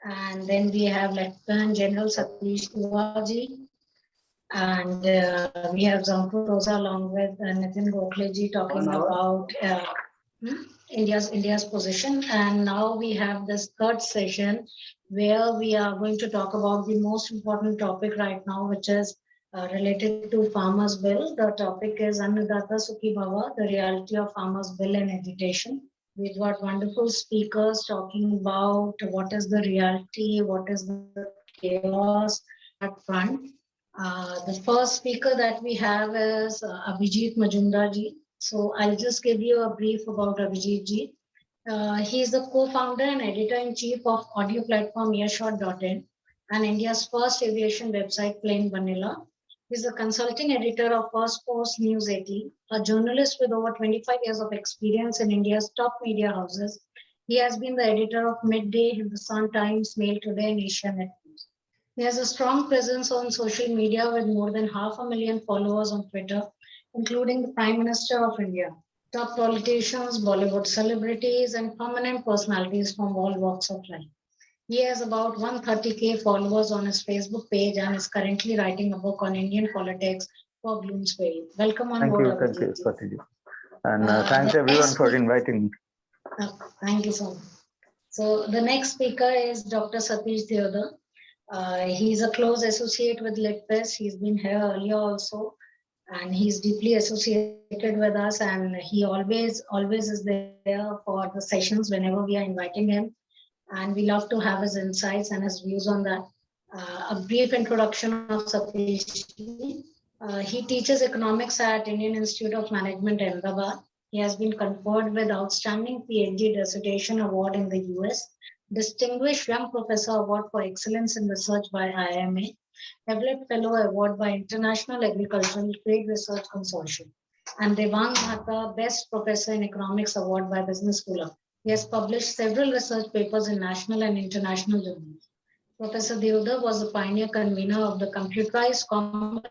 And then we have Lieutenant General Satish Tiwari, and we have Zampur Rosa along with Nitin Gokhale ji talking about India's position. And now we have this third session where we are going to talk about the most important topic right now, which is related to Farmers Bill. The topic is Annadata Sukhi Bhava, the reality of Farmers Bill and agitation. We've got wonderful speakers talking about what is the reality, what is the chaos at front. The first speaker that we have is Abhijit Majumdar ji. So I'll just give you a brief about Abhijit ji. He is the co-founder and editor-in-chief of audio platform earshot.in and India's first aviation website, Plain Vanilla. He's the consulting editor of First Post News 18, a journalist with over 25 years of experience in India's top media houses. He has been the editor of Midday, Hindustan Times, Mail Today, and Asia Net News. He has a strong presence on social media with more than 500,000 followers on Twitter, including the Prime Minister of India, top politicians, Bollywood celebrities, and prominent personalities from all walks of life. He has about 130K followers on his Facebook page and is currently writing a book on Indian politics for Bloomsbury. Welcome on board. Thank you, Swati. And thanks everyone for inviting me. Thank you so much. So the next speaker is Dr. Satish Deodar. He's a close associate with LitPes. He's been here earlier also, and he's deeply associated with us, and he always is there for the sessions whenever we are inviting him. And we love to have his insights and his views on that. A brief introduction of Satish. He teaches economics at Indian Institute of Management, Ahmedabad. He has been conferred with Outstanding PhD Dissertation Award in the US, Distinguished Young Professor Award for Excellence in Research by IMA, Everett Fellow Award by International Agricultural Trade Research Consortium, and Devang Mehta Best Professor in Economics Award by Business School. He has published several research papers in national and international journals. Professor Deodar was the pioneer convener of the computerized common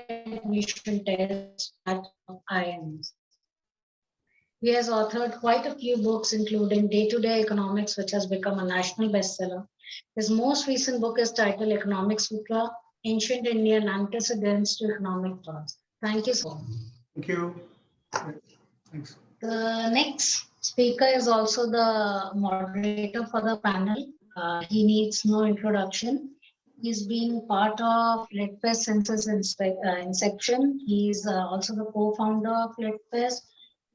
admission test at IIMs. He has authored quite a few books, including Day-to-Day Economics, which has become a national bestseller. His most recent book is titled Economic Sutra, Ancient Indian Antecedents to Economic Thoughts. Thank you so much. Thank you. Thanks. The next speaker is also the moderator for the panel. He needs no introduction. He's been part of LitPes since its inception. He's also the co-founder of LitPes.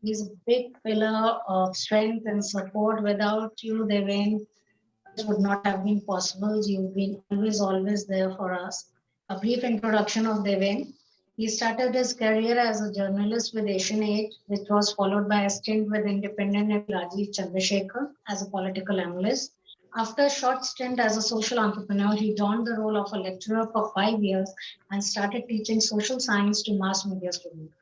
He's a big pillar of strength and support. Without you, Deven, this would not have been possible. You've been always there for us. A brief introduction of Deven. He started his career as a journalist with Asian Age, which was followed by a stint with Independent and Rajiv Chandrasekhar as a political analyst. After a short stint as a social entrepreneur, he donned the role of a lecturer for 5 years and started teaching social science to mass media students.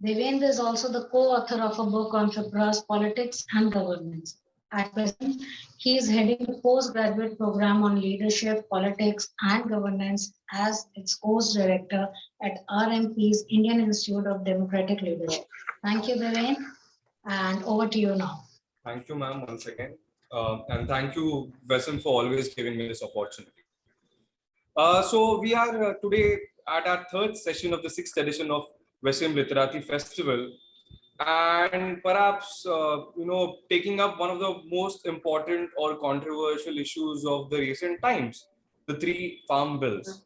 Devendra is also the co-author of a book on Tripuras politics and governance. At present, he is heading the postgraduate program on leadership, politics, and governance as its course director at RMP's Indian Institute of Democratic Leadership. Thank you, Devendra, and over to you now. Thank you, ma'am, once again. And thank you, Vesim, for always giving me this opportunity. So we are today at our third session of the 6th edition of Vesim Literati Festival, and perhaps taking up one of the most important or controversial issues of the recent times, the 3 farm bills.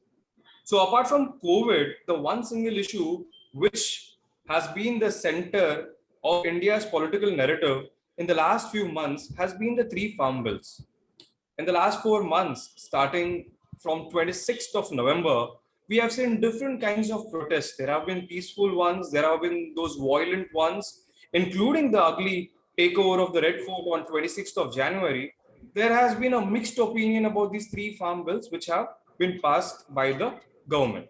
So apart from COVID, the one single issue which has been the center of India's political narrative in the last few months has been the 3 farm bills. In the last 4 months, starting from 26th of November, we have seen different kinds of protests. There have been peaceful ones, there have been those violent ones, including the ugly takeover of the Red Fort on 26th of January. There has been a mixed opinion about these 3 farm bills which have been passed by the government.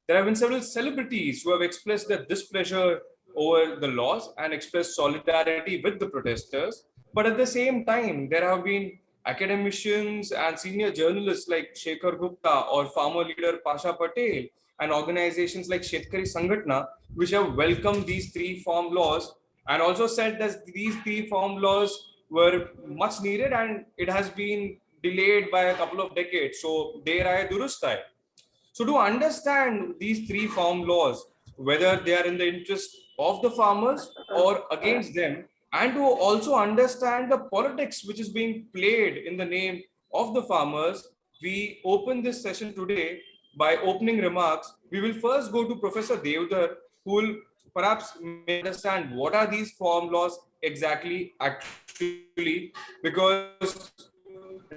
There have been several celebrities who have expressed their displeasure over the laws and expressed solidarity with the protesters. But at the same time, there have been academicians and senior journalists like Shekhar Gupta or farmer leader Pasha Patel and organizations like Shetkari Sangatna, which have welcomed these 3 farm laws and also said that these 3 farm laws were much needed and it has been delayed by a couple of decades. So there I durust hai. So to understand these three farm laws, whether they are in the interest of the farmers or against them, and to also understand the politics which is being played in the name of the farmers, we open this session today by opening remarks. We will first go to Professor Devdar, who will perhaps understand what are these farm laws exactly actually, because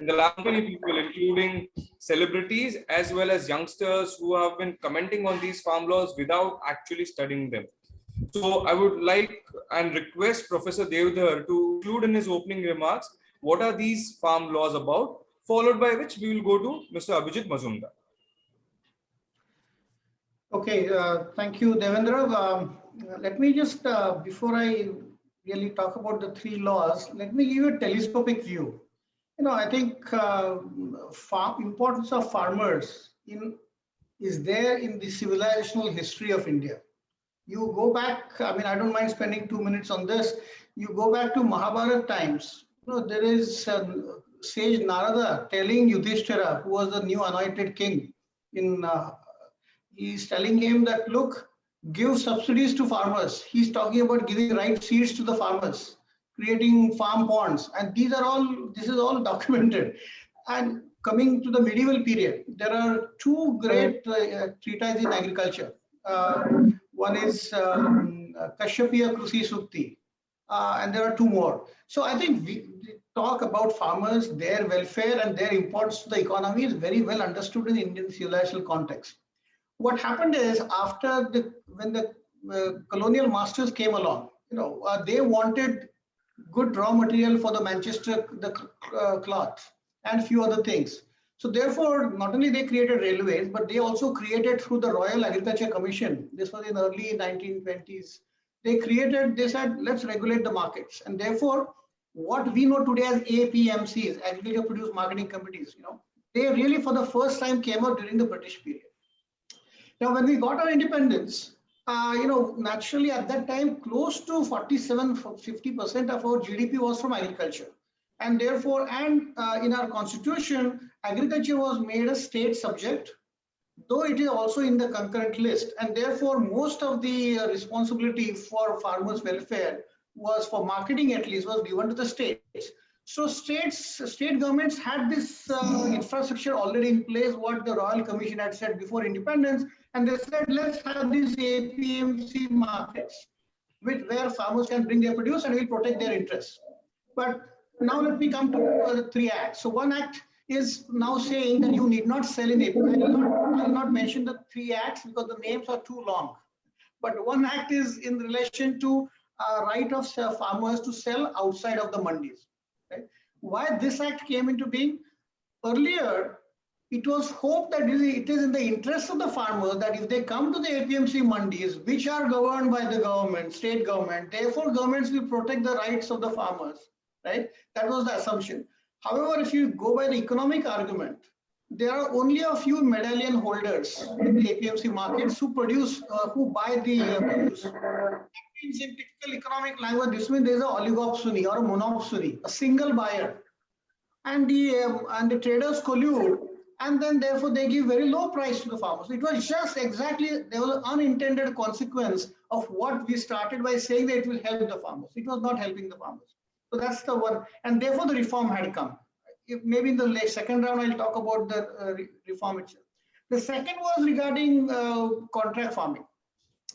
the last many people, including celebrities as well as youngsters who have been commenting on these farm laws without actually studying them. So I would like and request Professor Devdar to include in his opening remarks what are these farm laws about, followed by which we will go to Mr. Abhijit Mazumdar. Okay, thank you, Devendra. Let me just, before I really talk about the three laws, let me give you a telescopic view. I think importance of farmers is there in the civilizational history of India. You go back, I mean, I don't mind spending 2 minutes on this. You go back to Mahabharata times. There is sage Narada telling Yudhishthira, who was the new anointed king, he's telling him that, look, give subsidies to farmers. He's talking about giving right seeds to the farmers, creating farm ponds, and this is all documented. And coming to the medieval period, there are two great treatises in agriculture. One is Kashyapya Krusi Sukti, and there are two more. So I think we talk about farmers, their welfare and their importance to the economy is very well understood in the Indian civilizational context. What happened is when the colonial masters came along, they wanted good raw material for the Manchester cloth and few other things. So therefore, not only they created railways, but they also created through the Royal Agriculture Commission. This was in early 1920s. They said, let's regulate the markets. And therefore, what we know today as APMCs, Agriculture Produce Marketing Committees, they really for the first time came out during the British period. Now, when we got our independence, naturally at that time, close to 47-50% of our GDP was from agriculture. And therefore, in our constitution, agriculture was made a state subject, though it is also in the concurrent list. And therefore, most of the responsibility for farmers' welfare was, for marketing at least, was given to the states. So state governments had this infrastructure already in place, what the Royal Commission had said before independence. And they said, let's have these APMC markets where farmers can bring their produce and we'll protect their interests. But now let me come to the three acts. So one act is now saying that you need not sell in APMC. I will not mention the three acts because the names are too long. But one act is in relation to right of farmers to sell outside of the mandis. Right? Why this act came into being? Earlier, it was hoped that it is in the interest of the farmers that if they come to the APMC mandis, which are governed by the government, state government, therefore governments will protect the rights of the farmers, right? That was the assumption. However, if you go by the economic argument, there are only a few medallion holders in the APMC markets who buy the produce. That means in typical economic language, this means there is an oligopsony or a monopsony, a single buyer. And the traders collude, and then therefore they give very low price to the farmers. It was just exactly, there was an unintended consequence of what we started by saying that it will help the farmers. It was not helping the farmers. So that's the one, and therefore the reform had come. Maybe in the second round, I'll talk about the reform itself. The second was regarding contract farming,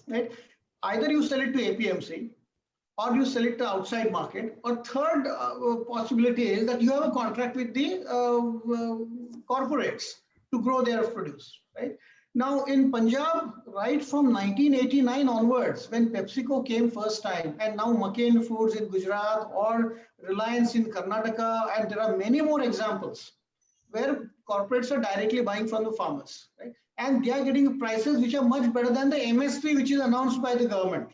right? Either you sell it to APMC or you sell it to outside market, or third possibility is that you have a contract with the corporates to grow their produce, right? Now in Punjab, right from 1989 onwards, when PepsiCo came first time, and now McCain Foods in Gujarat or Reliance in Karnataka, and there are many more examples where corporates are directly buying from the farmers, right? And they are getting prices which are much better than the MSP which is announced by the government.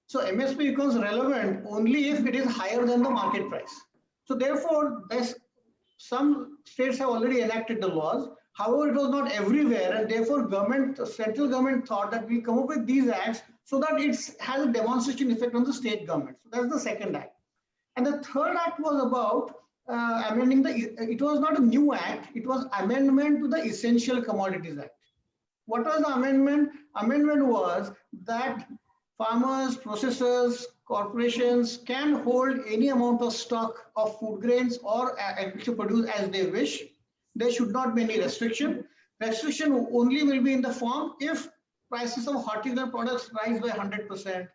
So MSP becomes relevant only if it is higher than the market price. So therefore, some states have already enacted the laws. However, it was not everywhere, and therefore central government thought that we come up with these acts so that it has a demonstration effect on the state government. So that's the second act. And the third act was about amending it was not a new act, it was amendment to the Essential Commodities Act. What was the amendment? Amendment was that farmers, processors, corporations can hold any amount of stock of food grains or agricultural produce as they wish. There should not be any restriction. Restriction only will be in the form if prices of horticultural products rise by 100%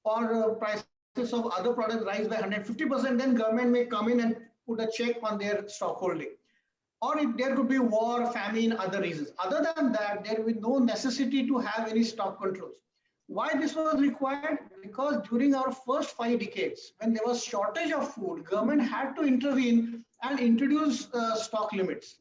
or prices of other products rise by 150%, then government may come in and put a check on their stock holding. Or if there could be war, famine, other reasons. Other than that, there will be no necessity to have any stock controls. Why this was required? Because during our first 5 decades, when there was shortage of food, government had to intervene and introduce stock limits.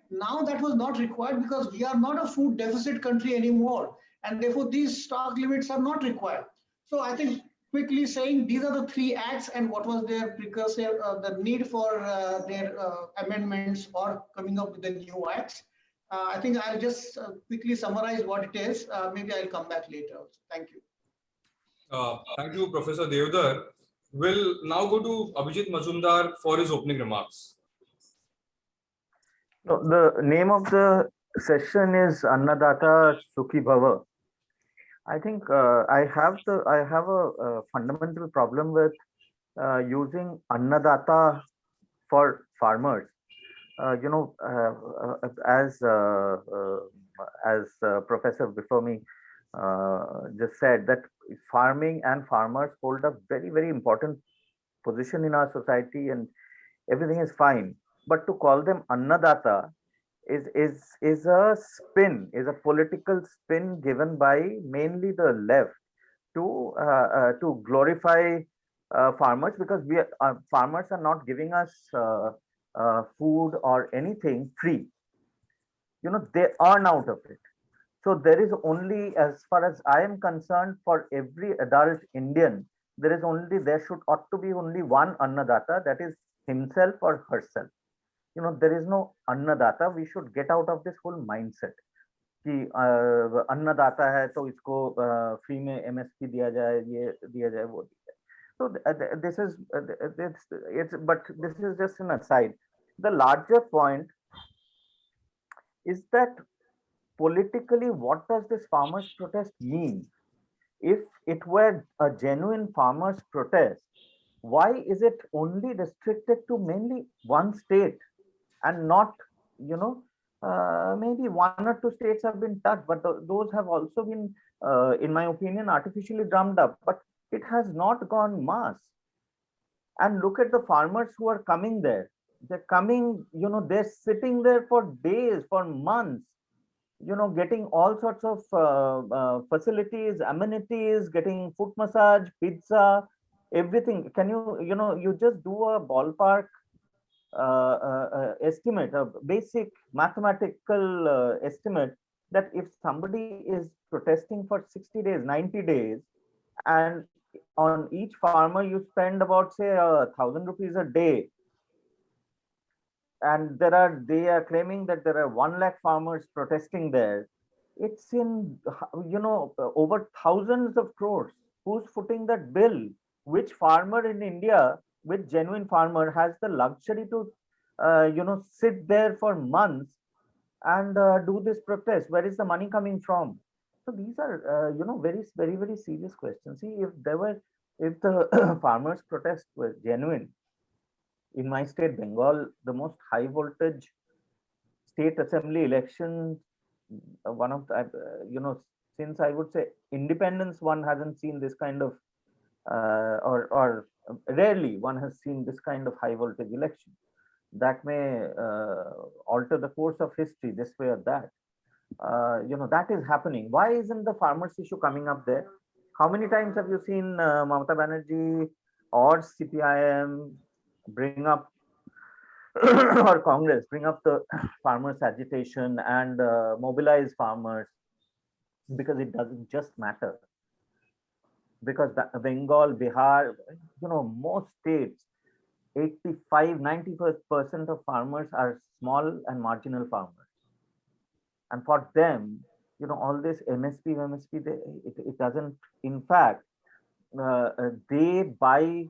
Now that was not required because we are not a food deficit country anymore. And therefore these stock limits are not required. So I think quickly saying these are the 3 acts and what was their precursor, the need for their amendments or coming up with the new acts. I think I'll just quickly summarize what it is. Maybe I'll come back later. Thank you. Thank you, Professor Devdar. We'll now go to Abhijit Majumdar for his opening remarks. No, the name of the session is Annadata Sukhi Bhava. I think I have a fundamental problem with using Annadata for farmers. As Professor before me just said, that farming and farmers hold a very, very important position in our society, and everything is fine. But to call them Annadata is a spin, is a political spin given by mainly the left to glorify farmers, because farmers are not giving us food or anything free. They earn out of it. So there is only, as far as I am concerned, for every adult Indian, there ought to be only one Annadata, that is himself or herself. There is no Annadata. We should get out of this whole mindset कि अन्नदाता है तो इसको free में MSP दिया जाए, ये दिया जाए, वो दिया जाए. So this is just an aside. The larger point is that politically, what does this farmers protest mean? If it were a genuine farmers protest, why is it only restricted to mainly one state and not, maybe 1 or 2 states have been touched, but those have also been, in my opinion, artificially drummed up, but it has not gone mass. And look at the farmers who are coming there. They're coming, they're sitting there for days, for months, getting all sorts of facilities, amenities, getting foot massage, pizza, everything. Can you just do a ballpark estimate, a basic mathematical estimate, that if somebody is protesting for 60 days, 90 days, and on each farmer you spend about, say, 1,000 rupees a day, and they are claiming that there are 1 lakh farmers protesting there, it's in, over thousands of crores. Who's footing that bill? Which farmer in India, which genuine farmer has the luxury to, sit there for months and do this protest? Where is the money coming from? So these are, very, very, very serious questions. See, if the farmers' protest was genuine, in my state, Bengal, the most high voltage state assembly election, one of the, since I would say independence, one hasn't seen this kind of, or rarely one has seen this kind of high voltage election that may alter the course of history this way or that. That is happening. Why isn't the farmers issue coming up there? How many times have you seen Mamata Banerjee or CPIM bring up or Congress bring up the farmers agitation and mobilize farmers? Because it doesn't just matter. Because Bengal, Bihar, most states, 85–90% of farmers are small and marginal farmers. And for them, all this MSP, it doesn't, in fact, they buy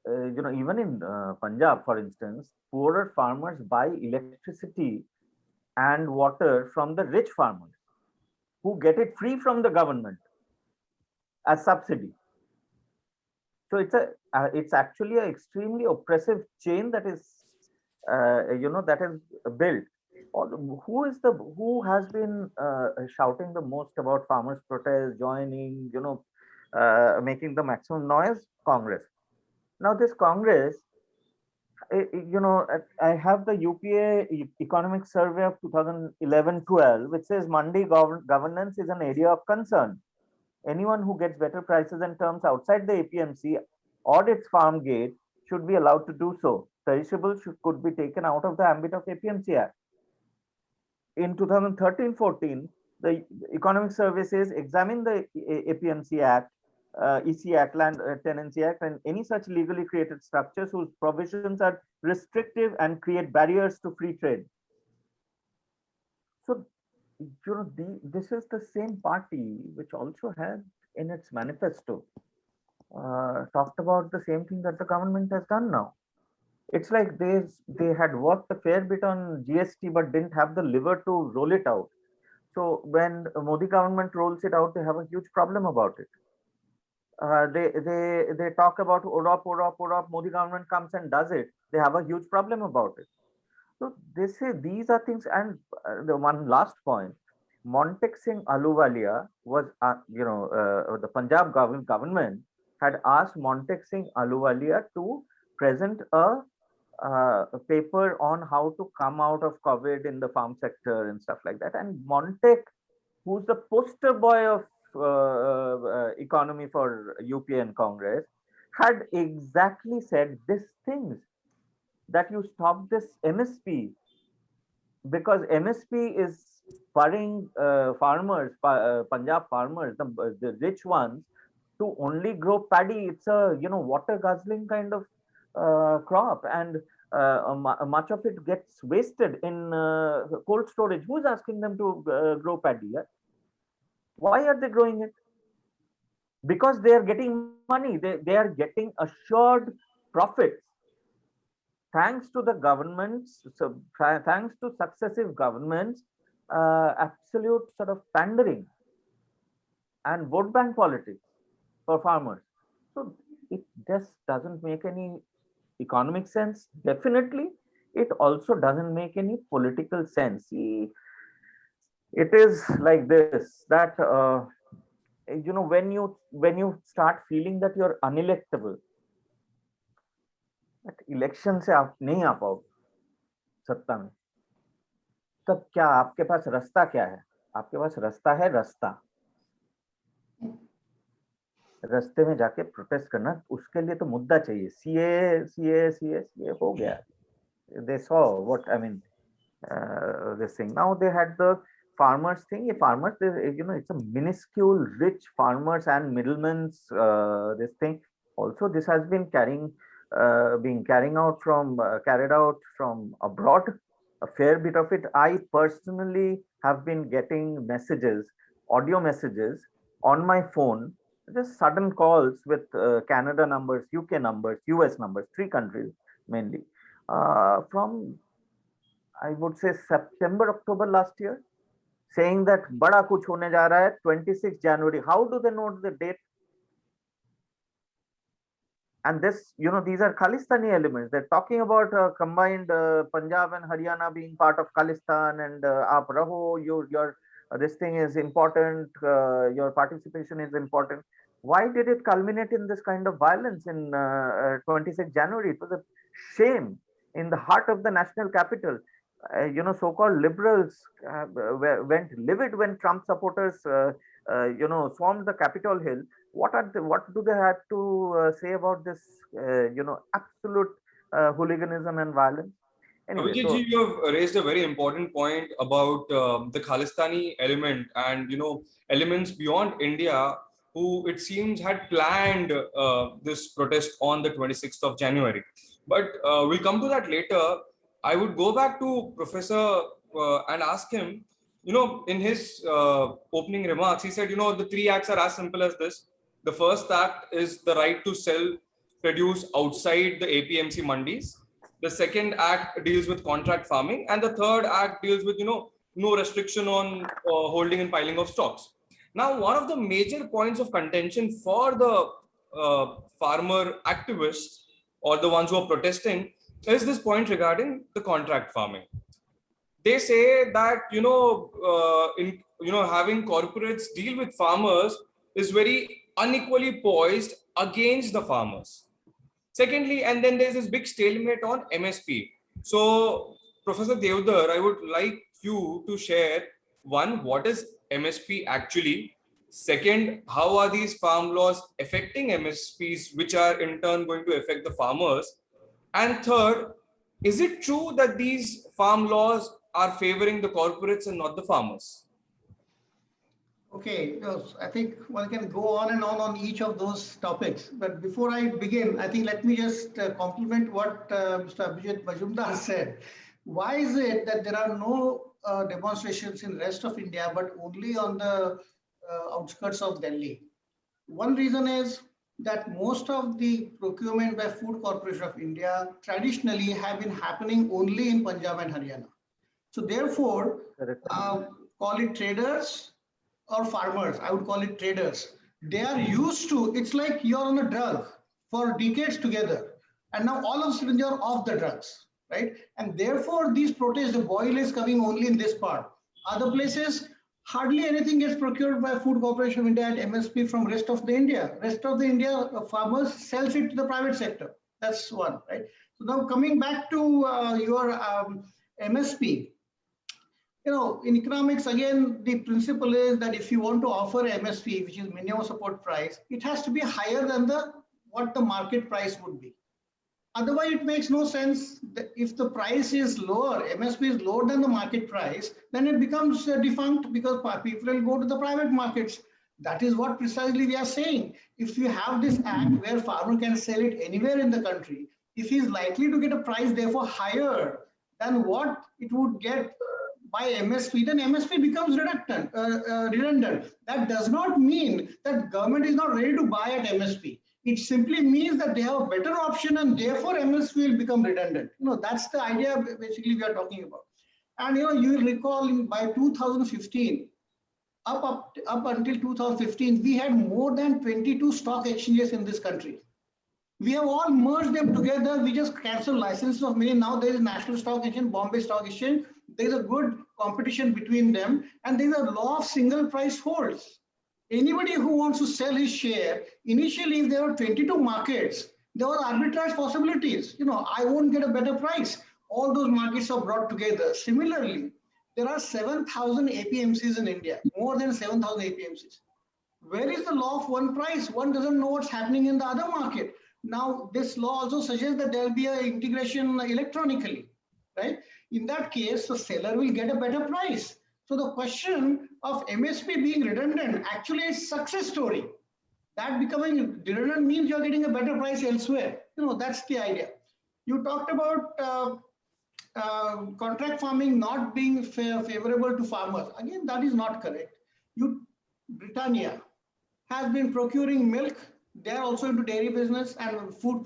even in Punjab, for instance, poorer farmers buy electricity and water from the rich farmers who get it free from the government as subsidy. So it's actually an extremely oppressive chain that is that is built. Who has been shouting the most about farmers' protest, joining, making the maximum noise? Congress. Now this Congress, I have the UPA Economic Survey of 2011-12, which says Mandi governance is an area of concern. Anyone who gets better prices and terms outside the APMC or its farm gate should be allowed to do so. Perishables could be taken out of the ambit of APMC Act. In 2013-14, the Economic Survey says examine the APMC Act, EC Act, Land Tenancy Act, and any such legally created structures whose provisions are restrictive and create barriers to free trade. So, this is the same party which also had in its manifesto talked about the same thing that the government has done now. It's like they had worked a fair bit on GST but didn't have the liver to roll it out. So when Modi government rolls it out, they have a huge problem about it. They talk about OROP. Modi government comes and does it. They have a huge problem about it. So they say these are things. And the one last point, Montek Singh Ahluwalia was, the Punjab government had asked Montek Singh Ahluwalia to present a paper on how to come out of COVID in the farm sector and stuff like that. And Montek, who's the poster boy of economy for UPA and Congress, had exactly said these things, that you stop this MSP, because MSP is spurring farmers, Punjab farmers, the rich ones, to only grow paddy. It's a water guzzling kind of crop, and much of it gets wasted in cold storage. Who's asking them to grow paddy? Yeah? Why are they growing it? Because they are getting money. They are getting assured profits. Thanks to the governments, thanks to successive governments, absolute sort of pandering and vote bank politics for farmers. So it just doesn't make any economic sense. Definitely, it also doesn't make any political sense. See, it is like this, that when you start feeling that you're unelectable, election से आप नहीं आ पाओगे सत्ता में, तब क्या आपके पास रास्ता क्या है? आपके पास रास्ता है रास्ते में जाके प्रोटेस्ट करना. उसके लिए तो मुद्दा चाहिए. सीए हो गया. They saw what I mean. This thing. Now they had the farmers thing. Farmers, it's a minuscule rich farmers and middlemen's this thing. Also, this has been carried out from abroad, a fair bit of it. I personally have been getting messages, audio messages on my phone, just sudden calls with Canada numbers, UK numbers, US numbers, 3 countries mainly, from, I would say, September, October last year, saying that bada kuch hone ja raha hai, 26 January. How do they know the date? And this, these are Khalistani elements. They're talking about combined Punjab and Haryana being part of Khalistan, and aap raho, your this thing is important, your participation is important. Why did it culminate in this kind of violence in 26 January? It was a shame in the heart of the national capital. So-called liberals went livid when Trump supporters, swarmed the Capitol Hill. What do they have to say about this, absolute hooliganism and violence? Anyway, Abhijit, you have raised a very important point about the Khalistani element and elements beyond India who it seems had planned this protest on the 26th of January. But we'll come to that later. I would go back to Professor and ask him, in his opening remarks, he said, the 3 acts are as simple as this. The first act is the right to sell produce outside the APMC mandis. The second act deals with contract farming, and the third act deals with, no restriction on holding and piling of stocks. Now, one of the major points of contention for the farmer activists or the ones who are protesting is this point regarding the contract farming. They say that having corporates deal with farmers is very unequally poised against the farmers. Secondly, and then there's this big stalemate on MSP. So, Professor Devdar, I would like you to share, one, what is MSP actually? Second, how are these farm laws affecting MSPs, which are in turn going to affect the farmers? And third, is it true that these farm laws are favoring the corporates and not the farmers? Okay, I think one can go on and on each of those topics. But before I begin, I think let me just compliment what Mr. Abhijit Majumdar said. Why is it that there are no demonstrations in rest of India, but only on the outskirts of Delhi? One reason is that most of the procurement by Food Corporation of India traditionally have been happening only in Punjab and Haryana. So therefore, call it traders or farmers, I would call it traders. They are used to, it's like you're on a drug for decades together. And now all of a sudden you're off the drugs, right? And therefore these protests, the boil is coming only in this part. Other places, hardly anything gets procured by Food Corporation of India at MSP from rest of the India. Rest of the India farmers sells it to the private sector. That's one, right? So now coming back to your MSP, in economics, again, the principle is that if you want to offer MSP, which is minimum support price, it has to be higher than what the market price would be. Otherwise, it makes no sense. If the price is lower, MSP is lower than the market price, then it becomes defunct because people will go to the private markets. That is what precisely we are saying. If you have this act where farmer can sell it anywhere in the country, if he is likely to get a price therefore higher than what it would get by MSP, then MSP becomes redundant. That does not mean that government is not ready to buy at MSP. It simply means that they have a better option and therefore MSP will become redundant. That's the idea basically we are talking about. And you will recall by 2015, up until 2015, we had more than 22 stock exchanges in this country. We have all merged them together. We just canceled licenses of many. Now there is National Stock Exchange, Bombay Stock Exchange. There is a good competition between them, and there is a law of single price holds. Anybody who wants to sell his share, initially if there were 22 markets, there were arbitrage possibilities. I won't get a better price. All those markets are brought together. Similarly, there are 7,000 APMCs in India, more than 7,000 APMCs. Where is the law of one price? One doesn't know what's happening in the other market. Now, this law also suggests that there will be an integration electronically, right? In that case, the seller will get a better price. So the question of MSP being redundant actually is a success story. That becoming redundant means you're getting a better price elsewhere. That's the idea. You talked about contract farming not being favorable to farmers. Again, that is not correct. Britannia has been procuring milk. They are also into dairy business and food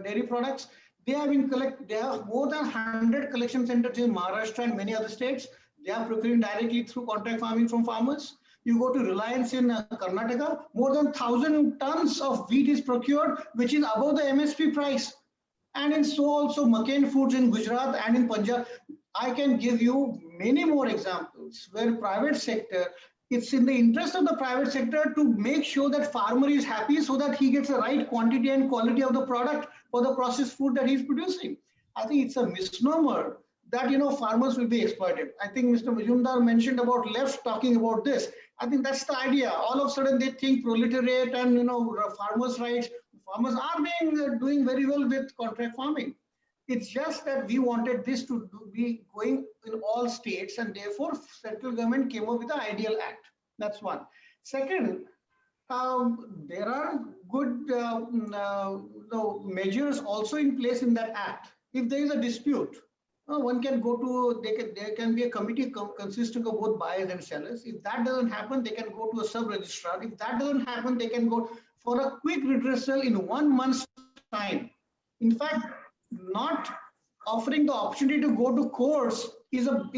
dairy products. They have more than 100 collection centers in Maharashtra and many other states. They are procuring directly through contract farming from farmers. You go to Reliance in Karnataka, more than 1,000 tons of wheat is procured, which is above the MSP price. And in so also McCain Foods in Gujarat and in Punjab. I can give you many more examples where private sector, it's in the interest of the private sector to make sure that farmer is happy so that he gets the right quantity and quality of the product for the processed food that he's producing. I think it's a misnomer that farmers will be exploited. I think Mr. Majumdar mentioned about left talking about this. I think that's the idea. All of a sudden they think proletariat and farmers' rights. Farmers are doing very well with contract farming. It's just that we wanted this to be going in all states, and therefore central government came up with the Ideal Act. That's one. Second, there are good measures also in place in that act. If there is a dispute, one can go to, there can be a committee consisting of both buyers and sellers. If that doesn't happen, they can go to a sub-registrar. If that doesn't happen, they can go for a quick redressal in 1 month's time. In fact, not offering the opportunity to go to courts is of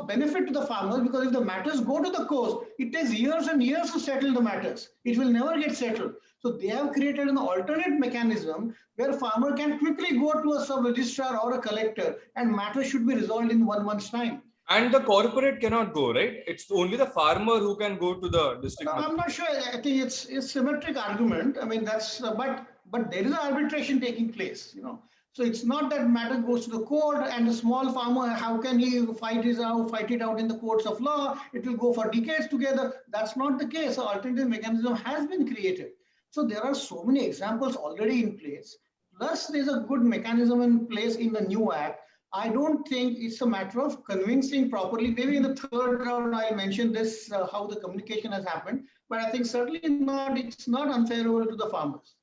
benefit to the farmers, because if the matters go to the courts, it takes years and years to settle the matters. It will never get settled. So they have created an alternate mechanism where farmer can quickly go to a sub-registrar or a collector and matters should be resolved in 1 month's time. And the corporate cannot go, right? It's only the farmer who can go to the district. I'm not sure. I think it's symmetric argument. I mean, that's but there is an arbitration taking place, you know. So it's not that matter goes to the court and the small farmer, how can he fight it out in the courts of law? It will go for decades together. That's not the case. An alternative mechanism has been created. So there are so many examples already in place. Plus, there's a good mechanism in place in the new act. I don't think it's a matter of convincing properly. Maybe in the third round, I'll mention this, how the communication has happened. But I think certainly not, it's not unfavorable to the farmers.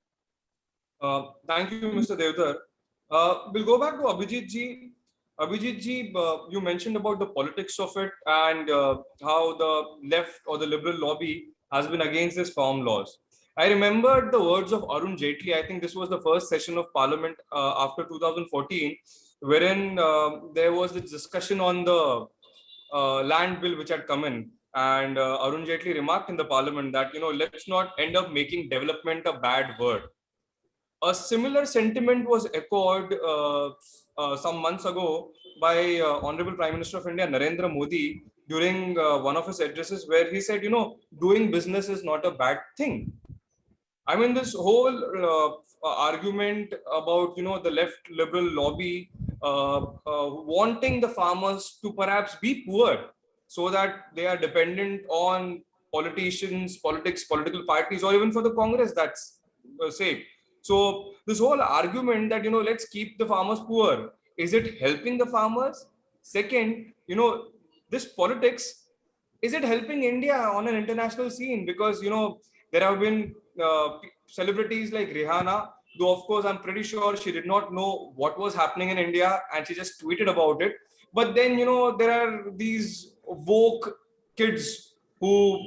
Thank you, Mr. Devdar. We'll go back to Abhijit ji. Abhijit ji, you mentioned about the politics of it and how the left or the liberal lobby has been against these farm laws. I remembered the words of Arun Jaitley. I think this was the first session of Parliament after 2014, wherein there was this discussion on the land bill which had come in. And Arun Jaitley remarked in the Parliament that, you know, let's not end up making development a bad word. A similar sentiment was echoed some months ago by Honorable Prime Minister of India, Narendra Modi, during one of his addresses, where he said, you know, doing business is not a bad thing. I mean, this whole argument about, you know, the left liberal lobby wanting the farmers to perhaps be poor so that they are dependent on politicians, politics, political parties, or even for the Congress, that's say. So this whole argument that, you know, let's keep the farmers poor, is it helping the farmers? Second, you know, this politics, is it helping India on an international scene? Because, you know, there have been celebrities like Rihanna, though of course I'm pretty sure she did not know what was happening in India and she just tweeted about it. But then, you know, there are these woke kids who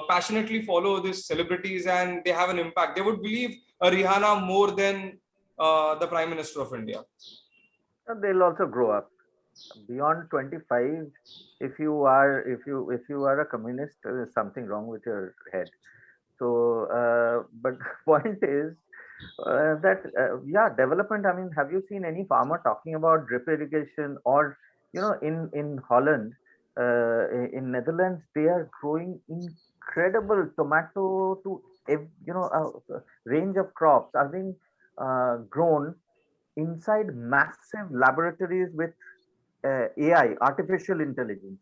passionately follow these celebrities and they have an impact. They would believe Rihanna more than the Prime Minister of India. They'll also grow up. Beyond 25, if you are a communist, there's something wrong with your head. So, but the point is that yeah, development. I mean, have you seen any farmer talking about drip irrigation? Or, you know, in Holland, in Netherlands, they are growing incredible tomato to, you know, a range of crops are being grown inside massive laboratories with AI, artificial intelligence.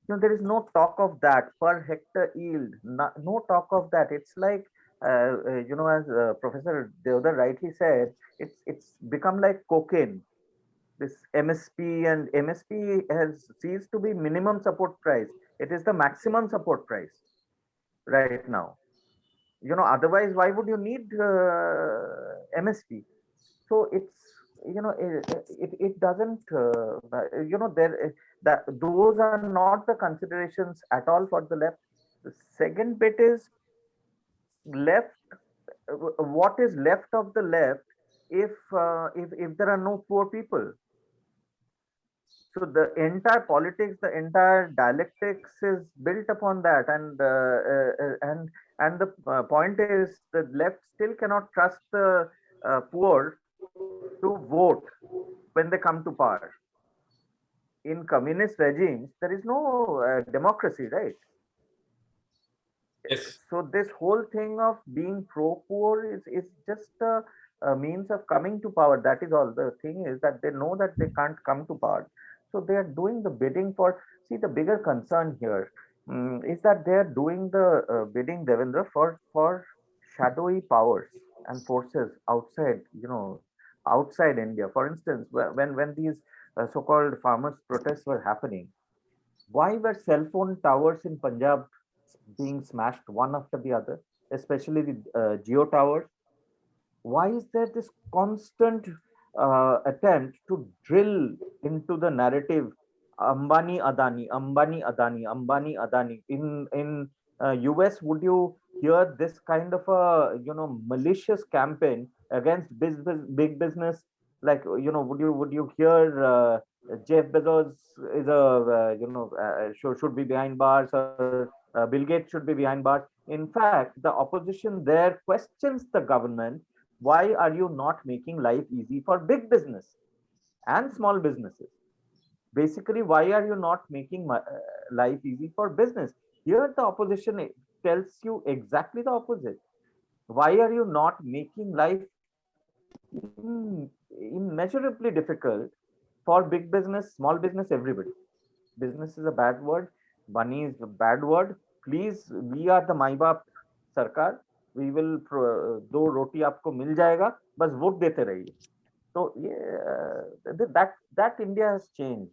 You know, there is no talk of that per hectare yield, no talk of that. It's like, you know, as Professor Devdar rightly said, it's become like cocaine. This MSP, and MSP has ceased to be minimum support price. It is the maximum support price right now. You know, otherwise, why would you need MSP? So it's, you know, it doesn't, you know, that those are not the considerations at all for the left. The second bit is left. What is left of the left if there are no poor people? So the entire politics, the entire dialectics is built upon that, and the point is the left still cannot trust the poor to vote when they come to power. In communist regimes, there is no democracy, right? Yes. So this whole thing of being pro-poor is just a means of coming to power. That is all. The thing is that they know that they can't come to power. So they are doing the bidding for, see, the bigger concern here is that they are doing the bidding, Devendra, for shadowy powers and forces outside, you know, outside India. For instance, when these so-called farmers' protests were happening, why were cell phone towers in Punjab being smashed one after the other, especially the Jio towers? Why is there this constant attempt to drill into the narrative Ambani Adani, Ambani Adani, Ambani Adani? In US, would you hear this kind of a, you know, malicious campaign against big business. Like, would you hear Jeff Bezos is should be behind bars, or Bill Gates should be behind bars? In fact, the opposition there questions the government. Why are you not making life easy for big business and small businesses? Basically, why are you not making life easy for business? Here, the opposition tells you exactly the opposite. Why are you not making life immeasurably difficult for big business, small business, everybody? Business is a bad word. Money is a bad word. Please, we are the माई बाप सरकार. We will दो रोटी आपको मिल जाएगा, बस vote देते रहिए. So that India has changed.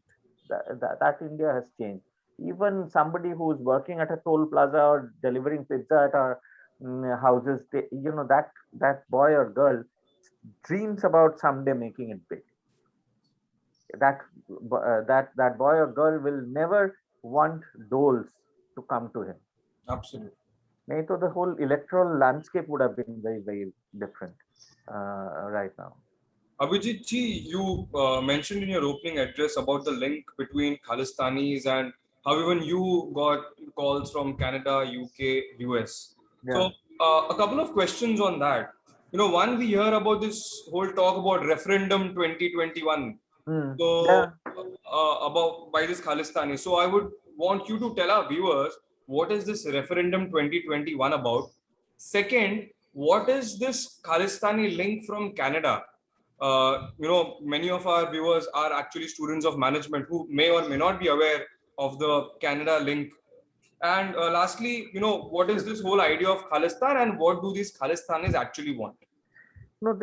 That India has changed. Even somebody who's working at a toll plaza or delivering pizza at our houses, that boy or girl dreams about someday making it big. That boy or girl will never want doles to come to him. Absolutely. So the whole electoral landscape would have been very, very different right now. Abhijit ji, you mentioned in your opening address about the link between Khalistanis and how even you got calls from Canada, UK, US. Yeah. So a couple of questions on that. One, we hear about this whole talk about referendum 2021. So Yeah. about by this Khalistani. So I would want you to tell our viewers, what is this referendum 2021 about? Second, what is this Khalistani link from Canada? Many of our viewers are actually students of management who may or may not be aware of the Canada link. And lastly, what is this whole idea of Khalistan and what do these Khalistanis actually want? No,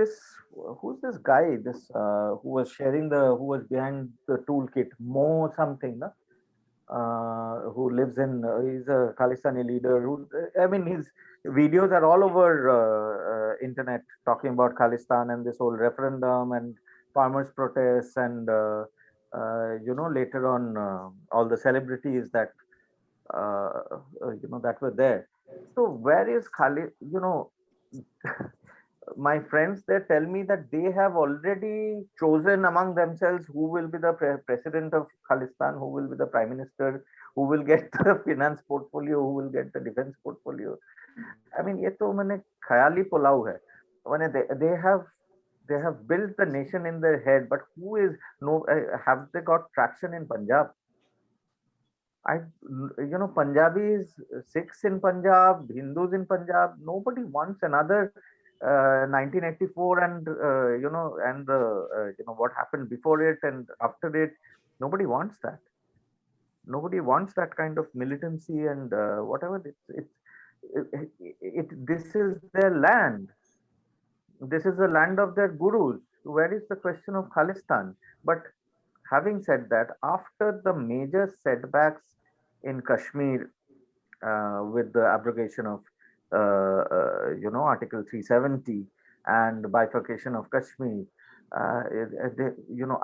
who's this guy? Who was who was behind the toolkit, Mo something, no? Who lives in, he's a Khalistani leader. I mean, his videos are all over internet talking about Khalistan and this whole referendum and farmers' protests, and later on all the celebrities that that were there. So where is Khalid? My friends, they tell me that they have already chosen among themselves who will be the president of Khalistan, who will be the prime minister, who will get the finance portfolio, who will get the defense portfolio. I mean, ये तो मैंने ख्याली पुलाव है. They have built the nation in their head, but have they got traction in Punjab? Punjabis, Sikhs in Punjab, Hindus in Punjab, nobody wants another 1984 and what happened before it and after it. Nobody wants that. Nobody wants that kind of militancy and whatever. This is their land. This is the land of their gurus. Where is the question of Khalistan? But having said that, after the major setbacks in Kashmir with the abrogation of Article 370 and bifurcation of Kashmir,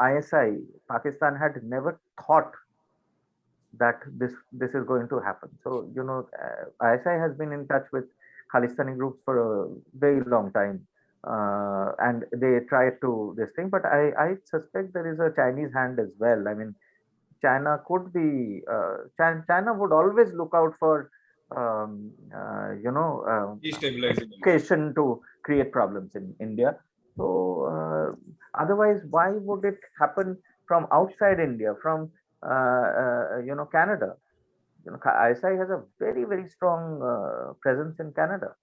ISI, Pakistan had never thought that this is going to happen. So, ISI has been in touch with Khalistani groups for a very long time. And they try to this thing, but I suspect there is a Chinese hand as well. I mean, China could be, China would always look out for, destabilizing to create problems in India. So otherwise, why would it happen from outside India, from Canada? ISI has a very, very strong presence in Canada.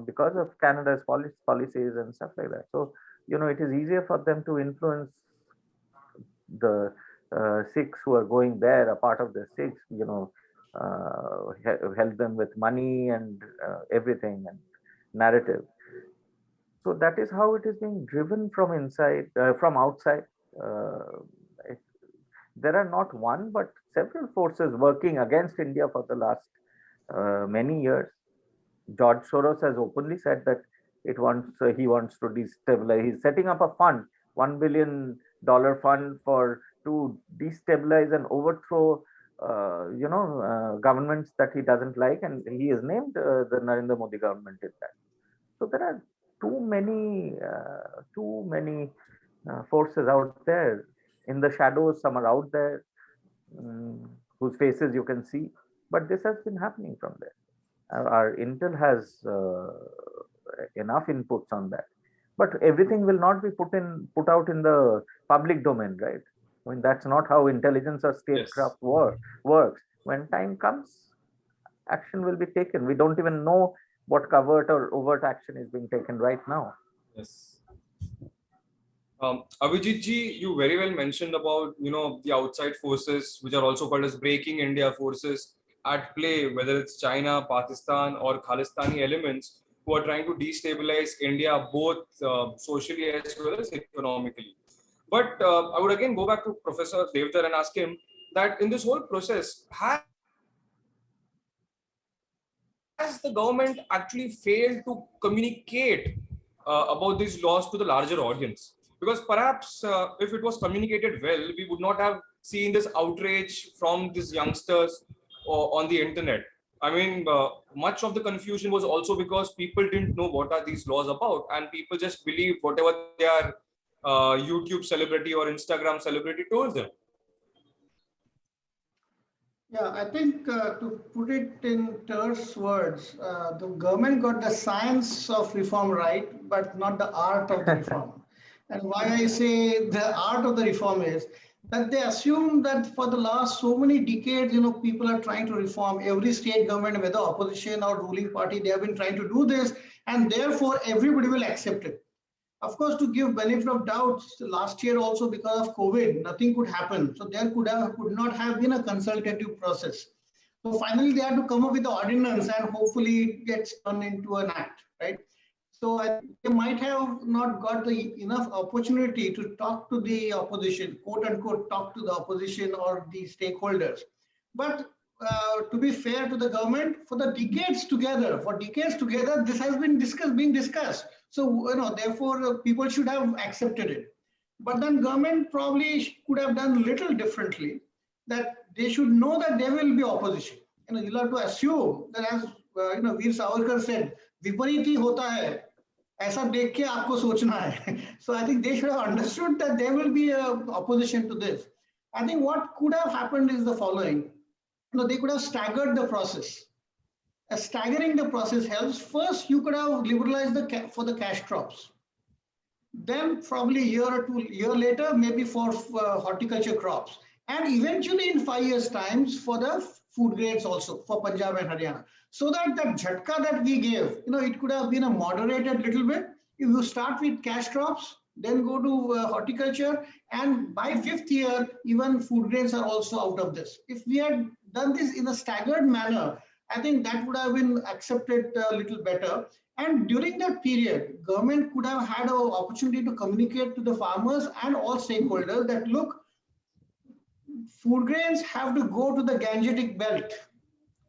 Because of Canada's policies and stuff like that. So, it is easier for them to influence the Sikhs who are going there, a part of the Sikhs, help them with money and everything and narrative. So that is how it is being driven from outside. There are not one, but several forces working against India for the last many years. George Soros has openly said that he wants to destabilize. He's setting up a fund, $1 billion fund to destabilize and overthrow, governments that he doesn't like, and he has named the Narendra Modi government in that. So there are too many forces out there in the shadows. Some are out there, whose faces you can see, but this has been happening from there. Our Intel has enough inputs on that, but everything will not be put out in the public domain, right? I mean, that's not how intelligence or statecraft works. When time comes, action will be taken. We don't even know what covert or overt action is being taken right now. Yes. Abhijit ji, you very well mentioned about, the outside forces, which are also called as breaking India forces at play, whether it's China, Pakistan, or Khalistani elements who are trying to destabilize India both socially as well as economically. But I would again go back to Professor Devdar and ask him that in this whole process, has the government actually failed to communicate about these laws to the larger audience? Because perhaps if it was communicated well, we would not have seen this outrage from these youngsters on the internet. I mean, much of the confusion was also because people didn't know what are these laws about, and people just believed whatever their YouTube celebrity or Instagram celebrity told them. Yeah, I think to put it in terse words, the government got the science of reform right, but not the art of the reform. And why I say the art of the reform is that they assume that for the last so many decades, people are trying to reform every state government, whether opposition or ruling party, they have been trying to do this, and therefore everybody will accept it. Of course, to give benefit of doubt, last year also because of COVID, nothing could happen. So there could not have been a consultative process. So finally, they had to come up with the ordinance, and hopefully it gets turned into an act, right? So they might have not got enough opportunity to talk to the opposition, quote unquote, talk to the opposition or the stakeholders. But to be fair to the government, for decades together, this has been being discussed. So, therefore, people should have accepted it. But then government probably could have done little differently, that they should know that there will be opposition. You'll have to assume that, as Veer Savarkar said, vipariti hota hai, aisa dekh ke aapko sochna hai. So I think they should have understood that there will be opposition to this. I think what could have happened is the following. They could have staggered the process. Staggering the process helps. First, you could have liberalized for the cash crops. Then probably a year or 2 years later, maybe for horticulture crops. And eventually in 5 years' times for the food grains also, for Punjab and Haryana. So that jhatka that we gave, it could have been a moderated little bit. If you start with cash crops, then go to horticulture, and by 5th year, even food grains are also out of this. If we had done this in a staggered manner, I think that would have been accepted a little better. And during that period, government could have had an opportunity to communicate to the farmers and all stakeholders that, look, food grains have to go to the Gangetic belt,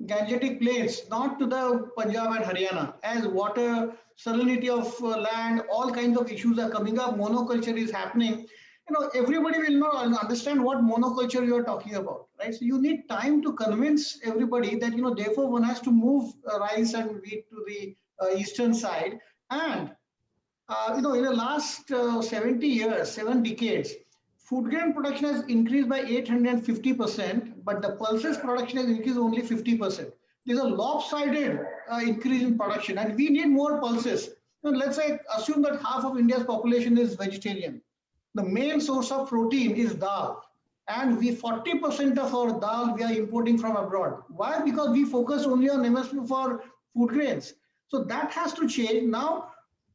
Gangetic plains, not to the Punjab and Haryana, as water, salinity of land, all kinds of issues are coming up. Monoculture is happening. Everybody will not understand what monoculture you are talking about, right? So you need time to convince everybody that, therefore one has to move rice and wheat to the eastern side. And, in the last 70 years, 7 decades, food grain production has increased by 850%, but the pulses production has increased only 50%. There's a lopsided increase in production, and we need more pulses. Let's say, assume that half of India's population is vegetarian. The main source of protein is dal, and 40% of our dal we are importing from abroad. Why? Because we focus only on MSP for food grains. So that has to change. Now,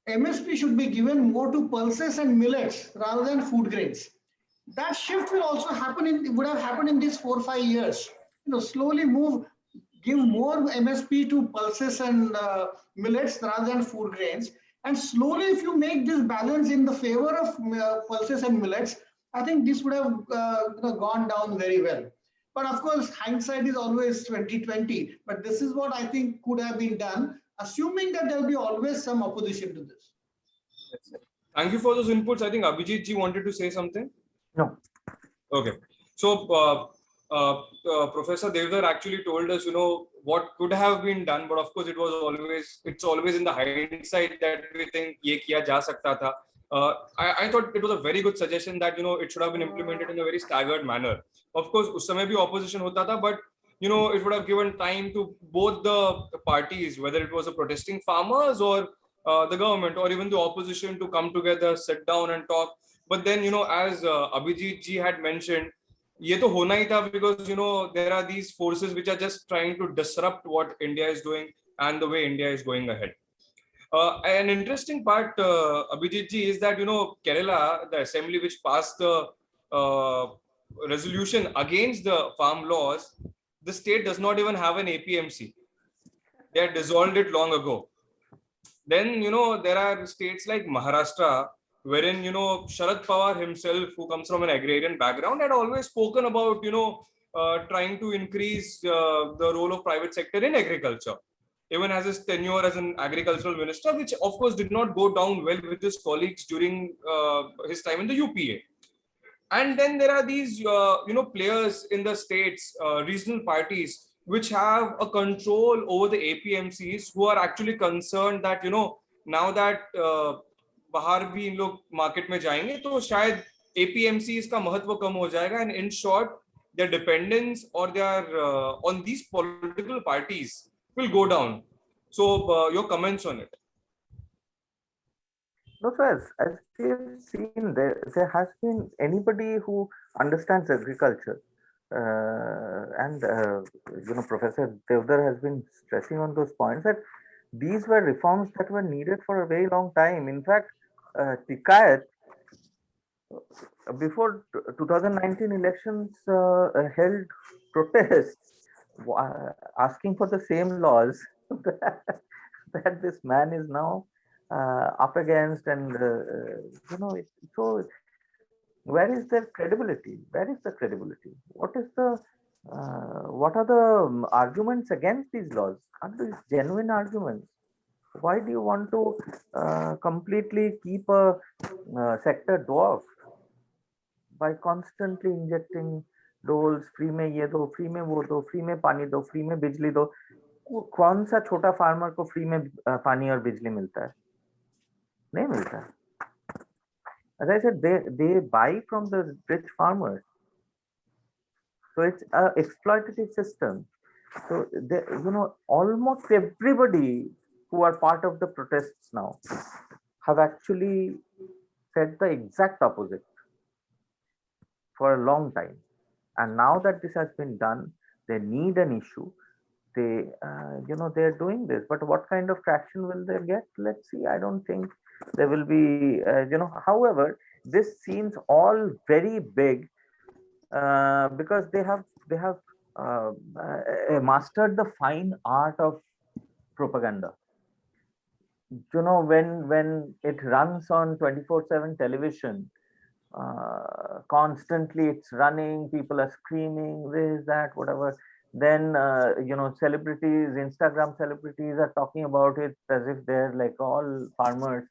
MSP should be given more to pulses and millets rather than food grains. That shift will also happen would have happened in these 4 or 5 years. Slowly give more MSP to pulses and millets rather than food grains. And slowly, if you make this balance in the favor of pulses and millets, I think this would have gone down very well. But of course, hindsight is always 2020. But this is what I think could have been done, assuming that there will be always some opposition to this. Thank you for those inputs. I think Abhijit ji wanted to say something. No. Okay. So Professor Devdar actually told us, what could have been done, but of course it's always in the hindsight that we think ye kiya ja sakta tha. I thought it was a very good suggestion that it should have been implemented in a very staggered manner. Of course, us samay bhi opposition hota tha, but it would have given time to both the parties, whether it was the protesting farmers or the government or even the opposition, to come together, sit down and talk. But then, as Abhijit ji had mentioned, ये तो होना ही था, because there are these forces which are just trying to disrupt what India is doing and the way India is going ahead. An interesting part, Abhijit ji, is that Kerala, the assembly which passed the resolution against the farm laws, the state does not even have an APMC. They had dissolved it long ago. Then there are states like Maharashtra, wherein Sharad Pawar himself, who comes from an agrarian background, had always spoken about trying to increase the role of private sector in agriculture, even as his tenure as an agricultural minister, which of course did not go down well with his colleagues during his time in the UPA. And then there are these players in the states, regional parties, which have a control over the APMCs, who are actually concerned that now that बाहर भी इन लोग market में जाएंगे तो शायद APMCs का महत्व कम हो जाएगा, and in short their dependence or their on these political parties will go down. So your comments on it? No, so as we've seen, there has been anybody who understands agriculture, and Professor Devdar has been stressing on those points, that these were reforms that were needed for a very long time. In fact, Tikayat, before 2019 elections, held protests asking for the same laws that this man is now up against, and so where is their credibility? Where is the credibility? What are the arguments against these laws? Are these genuine arguments? Why do you want to completely keep a sector dwarfed by constantly injecting doles? Free में ये दो, free में वो दो, free में पानी दो, free में बिजली दो. कौन सा छोटा फार्मर को फ्री में पानी और बिजली मिलता है? नहीं मिलता. As I said, they buy from the rich farmers. So it's a exploitative system. So almost everybody who are part of the protests now have actually said the exact opposite for a long time. And now that this has been done, they need an issue. They're doing this, but what kind of traction will they get? Let's see. I don't think there will be, however, this seems all very big because they have mastered the fine art of propaganda. When it runs on 24/7 television, constantly it's running, people are screaming, this, that, whatever. Then celebrities, Instagram celebrities are talking about it as if they're like all farmers,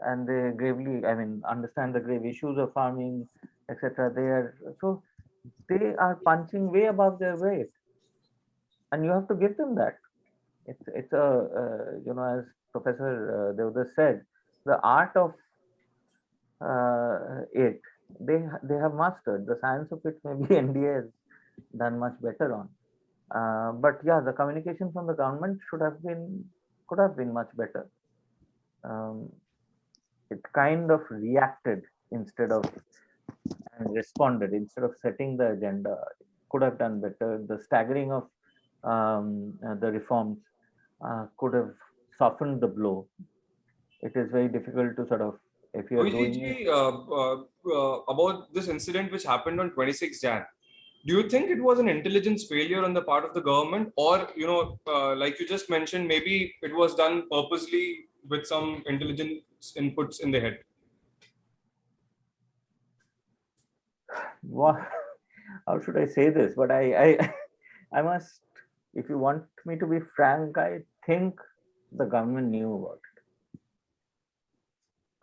and they gravely, understand the grave issues of farming, etc. They are punching way above their weight, and you have to give them that. It's a as Professor Devdas said, the art of it, they have mastered. The science of it, maybe NDA has done much better on. But yeah, the communication from the government could have been much better. It kind of reacted instead of and responded instead of setting the agenda. It could have done better. The staggering of the reforms could have softened the blow. It is very difficult to sort of, if you're doing it. About this incident which happened on 26 Jan, do you think it was an intelligence failure on the part of the government, or like you just mentioned, maybe it was done purposely with some intelligence inputs in the head? Well, how should I say this? But I must, if you want me to be frank, I think the government knew about it.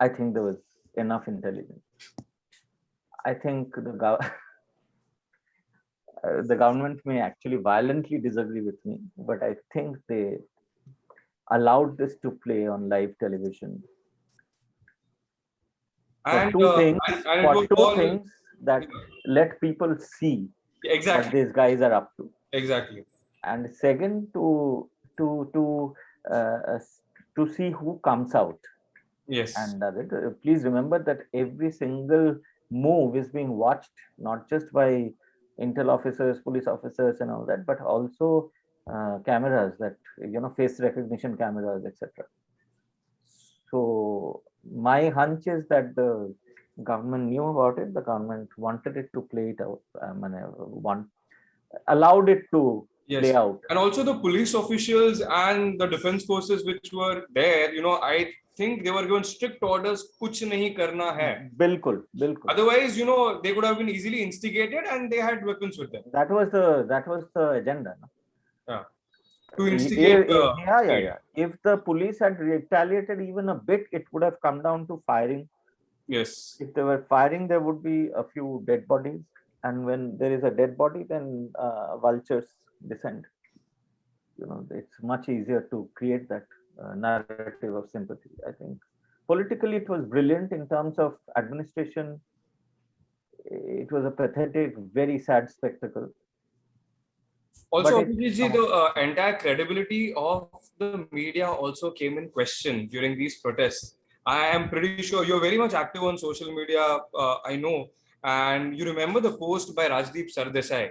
I think there was enough intelligence. I think the government may actually violently disagree with me, but I think they allowed this to play on live television for And, two things, and it was all that let people see what exactly, these guys are up to, exactly. and second to to uh, to see who comes out Yes, and does it. Please remember that every single move is being watched, not just by intel officers, police officers, and all that, but also cameras that, face recognition cameras, etc. So my hunch is that the government knew about it. The government wanted it to play it out. Allowed it to yes. play out. And also the police officials and the defense forces which were there, I think they were given strict orders, kuch nahi karna hai. Bilkul. Otherwise, they could have been easily instigated and they had weapons with them. That was the agenda. No? Yeah. To instigate. Yeah. If the police had retaliated even a bit, it would have come down to firing. Yes. If they were firing, there would be a few dead bodies. And when there is a dead body, then vultures descend. It's much easier to create that narrative of sympathy. I think politically it was brilliant. In terms of administration, it was a pathetic, very sad spectacle. Also, Abhijit, the entire credibility of the media also came in question during these protests. I am pretty sure you're very much active on social media, I know. And you remember the post by Rajdeep Sardesai,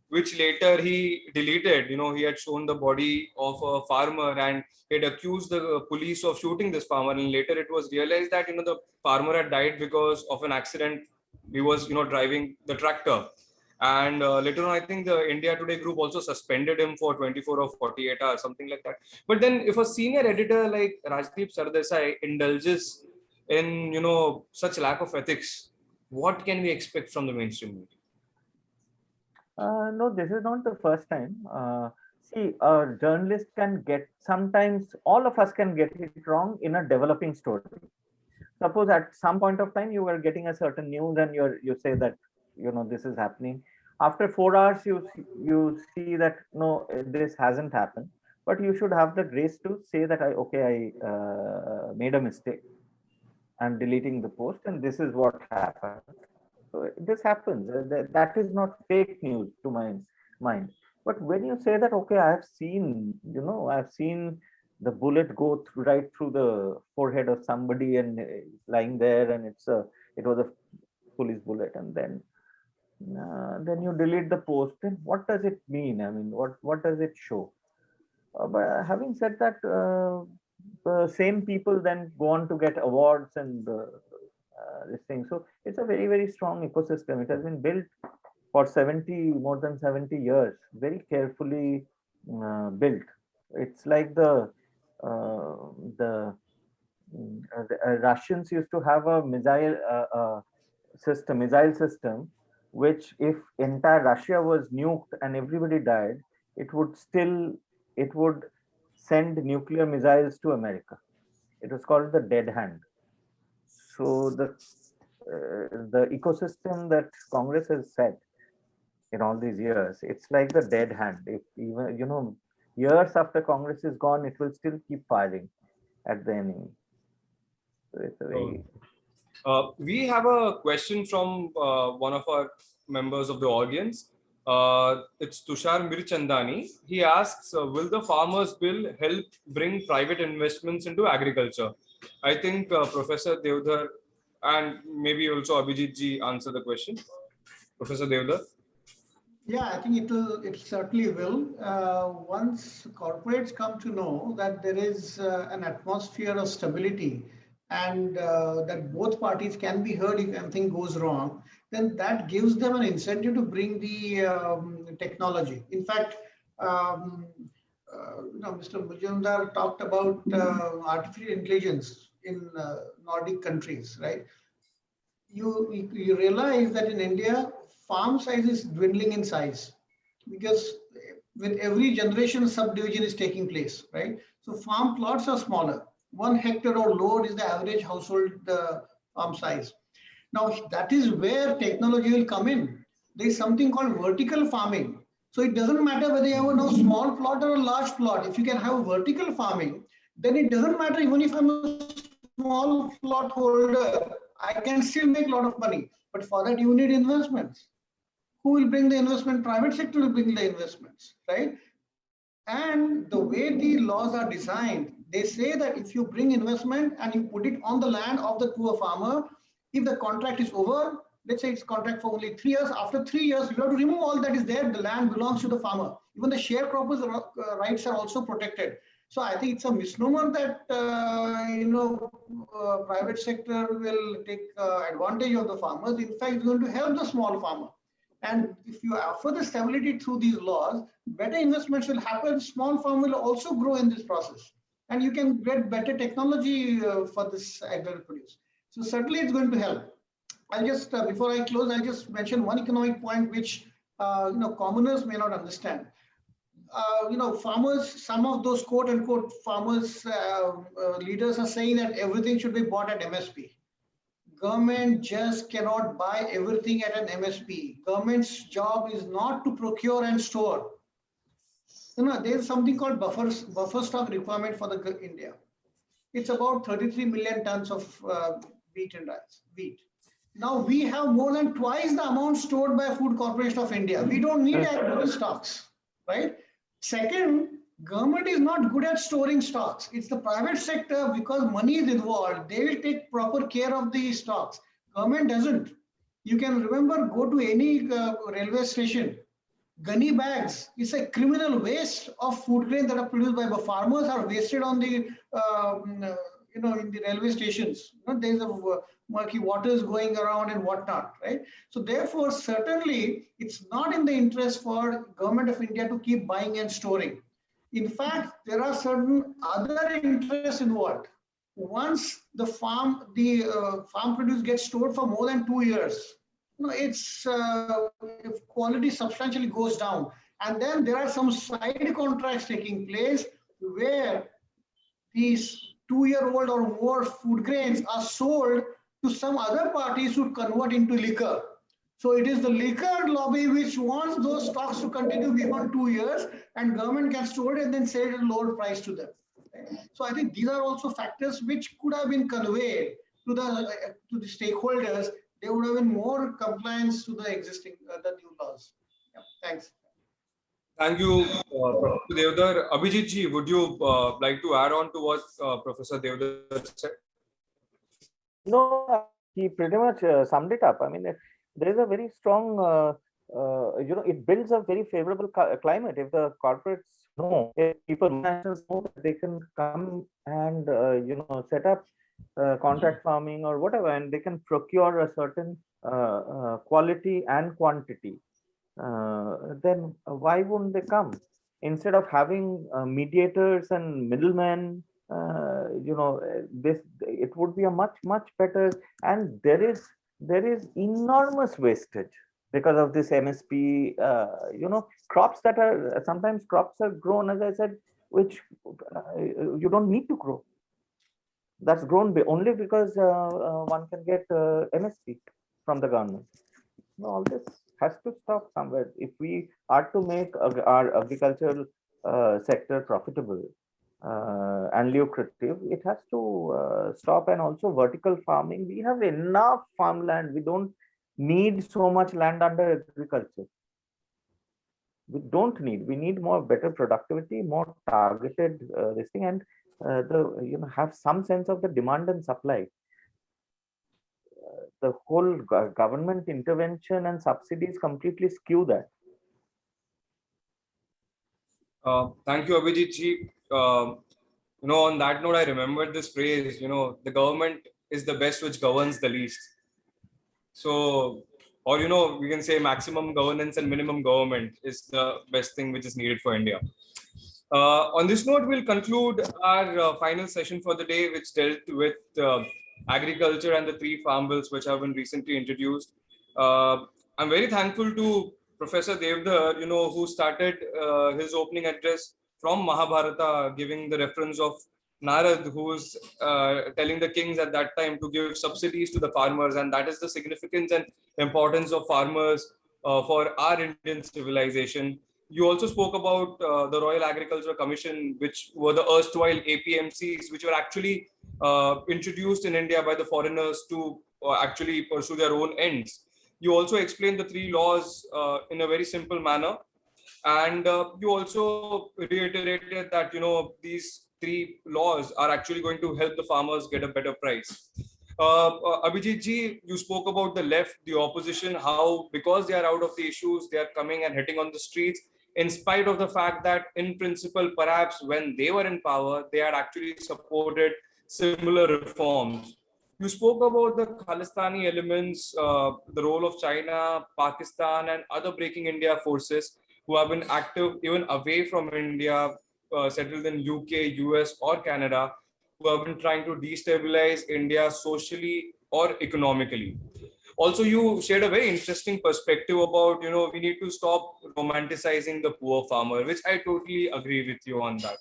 which later he deleted. He had shown the body of a farmer and he had accused the police of shooting this farmer. And later it was realized that, the farmer had died because of an accident. He was, driving the tractor. And later on, I think the India Today group also suspended him for 24 or 48 hours, something like that. But then if a senior editor like Rajdeep Sardesai indulges in, such lack of ethics, what can we expect from the mainstream media? No, this is not the first time. See, a journalist can sometimes all of us can get it wrong in a developing story. Suppose at some point of time you are getting a certain news and you say that, this is happening. After 4 hours, you see that, no, this hasn't happened. But you should have the grace to say that, I made a mistake and deleting the post, and this is what happened. So this happens. That is not fake news to my mind. But when you say that, okay, I've seen the bullet go right through the forehead of somebody and lying there, and it was a police bullet, and then you delete the post. Then what does it mean? I mean, what does it show? But having said that, the same people then go on to get awards and this thing. So it's a very, very strong ecosystem. It has been built for more than 70 years, very carefully built. It's like the Russians used to have a missile system, which if entire Russia was nuked and everybody died, it would send nuclear missiles to America. It was called the dead hand. So the ecosystem that Congress has set in all these years, it's like the dead hand. If even years after Congress is gone, it will still keep firing at the enemy. So it's a very. We have a question from one of our members of the audience. It's Tushar Mirchandani. He asks, will the farmers bill help bring private investments into agriculture? I think Professor Devdar and maybe also Abhijit ji answer the question. Professor Devdar. Yeah, I think it certainly will. Once corporates come to know that there is an atmosphere of stability and that both parties can be heard if anything goes wrong, then that gives them an incentive to bring the technology. In fact, Mr. Majumdar talked about artificial intelligence in Nordic countries, right? You realize that in India, farm size is dwindling in size because with every generation, subdivision is taking place, right? So farm plots are smaller. 1 hectare or lower is the average household farm size. Now, that is where technology will come in. there is something called vertical farming. So it doesn't matter whether you have a small plot or a large plot. If you can have vertical farming, then it doesn't matter even if I'm a small plot holder, I can still make a lot of money. But for that, you need investments. Who will bring the investment? Private sector will bring the investments, right? And the way the laws are designed, they say that if you bring investment and you put it on the land of the poor farmer, if the contract is over, let's say it's contract for only 3 years, after 3 years, you have to remove all that is there. The land belongs to the farmer. Even the sharecroppers' rights are also protected. So I think it's a misnomer that private sector will take advantage of the farmers. In fact, it's going to help the small farmer. And if you offer the stability through these laws, better investments will happen. Small farm will also grow in this process. And you can get better technology for this agri produce. So certainly it's going to help. I'll just, before I close, I'll just mention one economic point which commoners may not understand. Farmers, some of those quote unquote farmers leaders are saying that everything should be bought at MSP. Government just cannot buy everything at an MSP. Government's job is not to procure and store. There's something called buffer stock requirement for the India. It's about 33 million tons of wheat and rice. Now we have more than twice the amount stored by Food Corporation of India. We don't need actual stocks, right? Second, government is not good at storing stocks. It's the private sector, because money is involved. They will take proper care of the stocks. Government doesn't. You can remember, go to any railway station. Gunny bags is a criminal waste of food grain that are produced by farmers are wasted on the in the railway stations. There's a murky waters going around and whatnot, right? So therefore, certainly, it's not in the interest for government of India to keep buying and storing. In fact, there are certain other interests involved. Once the farm produce gets stored for more than 2 years, its quality substantially goes down. And then there are some side contracts taking place where these 2-year-old or more food grains are sold to some other parties who convert into liquor. So it is the liquor lobby which wants those stocks to continue beyond 2 years, and government can store it and then sell it at a lower price to them. So I think these are also factors which could have been conveyed to the stakeholders. There would have been more compliance to the existing the new laws. Yeah, thanks. Thank you, Professor Devdar. Abhijit ji, would you like to add on to what Professor Devdar said? No, he pretty much summed it up. I mean, there is a very strong, it builds a very favorable climate. If the corporates know, if people nationals know that they can come and, set up contract farming or whatever, and they can procure a certain quality and quantity, then why wouldn't they come? Instead of having mediators and middlemen, it would be a much better. And there is enormous wastage because of this MSP. Crops that are sometimes grown, as I said, which you don't need to grow. That's grown only because one can get MSP from the government. All this has to stop somewhere. If we are to make our agricultural sector profitable and lucrative, it has to stop. And also vertical farming. We have enough farmland. We don't need so much land under agriculture. We don't need. We need more better productivity, more targeted this thing, and have some sense of the demand and supply. The whole government intervention and subsidies completely skew that. Thank you, Abhijit ji. On that note, I remembered this phrase, the government is the best which governs the least. So, or, we can say maximum governance and minimum government is the best thing which is needed for India. On this note, we'll conclude our final session for the day, which dealt with agriculture and the 3 farm bills which have been recently introduced. I'm very thankful to Professor Devdar, who started his opening address from Mahabharata, giving the reference of Narad, who's telling the kings at that time to give subsidies to the farmers, and that is the significance and importance of farmers for our Indian civilization. You also spoke about the Royal Agricultural Commission, which were the erstwhile APMCs, which were actually introduced in India by the foreigners to actually pursue their own ends. You also explained the three laws in a very simple manner. And you also reiterated that, these three laws are actually going to help the farmers get a better price. Abhijit ji, you spoke about the left, the opposition, how because they are out of the issues, they are coming and hitting on the streets, in spite of the fact that in principle, perhaps when they were in power, they had actually supported similar reforms. You spoke about the Khalistani elements, the role of China, Pakistan, and other breaking India forces who have been active even away from India, settled in UK, US, or Canada, who have been trying to destabilize India socially or economically. Also, you shared a very interesting perspective about, we need to stop romanticizing the poor farmer, which I totally agree with you on that.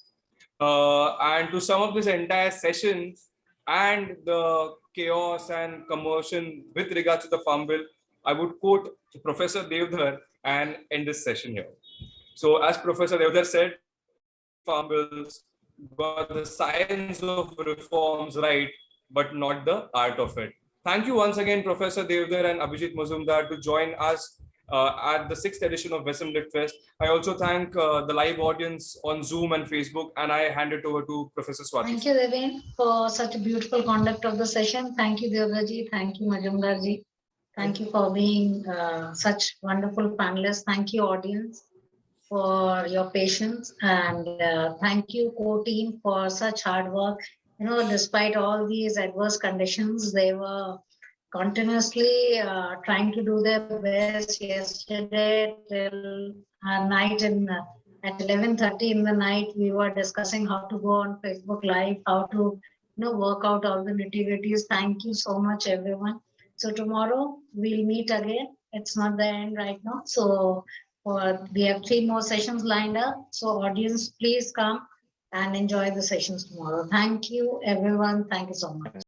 And to sum up this entire session and the chaos and commotion with regards to the farm bill, I would quote Professor Devdhar and end this session here. So, as Professor Devdhar said, farm bills got the science of reforms right, but not the art of it. Thank you once again, Professor Devdhar and Abhijit Mazumdar, to join us at the 6th edition of Western Lit Fest. I also thank the live audience on Zoom and Facebook, and I hand it over to Professor Swati. Thank you, Devin, for such a beautiful conduct of the session. Thank you, Devdaji. Thank you, Majumdarji. Thank you for being such wonderful panelists. Thank you, audience, for your patience, and thank you, core team, for such hard work. Despite all these adverse conditions, they were continuously trying to do their best. Yesterday till night at 11:30 in the night, we were discussing how to go on Facebook Live, how to work out all the nitty-gritties. Thank you so much, everyone. So tomorrow we'll meet again. It's not the end right now. So we have 3 more sessions lined up. So audience, please come and enjoy the sessions tomorrow. Thank you, everyone. Thank you so much.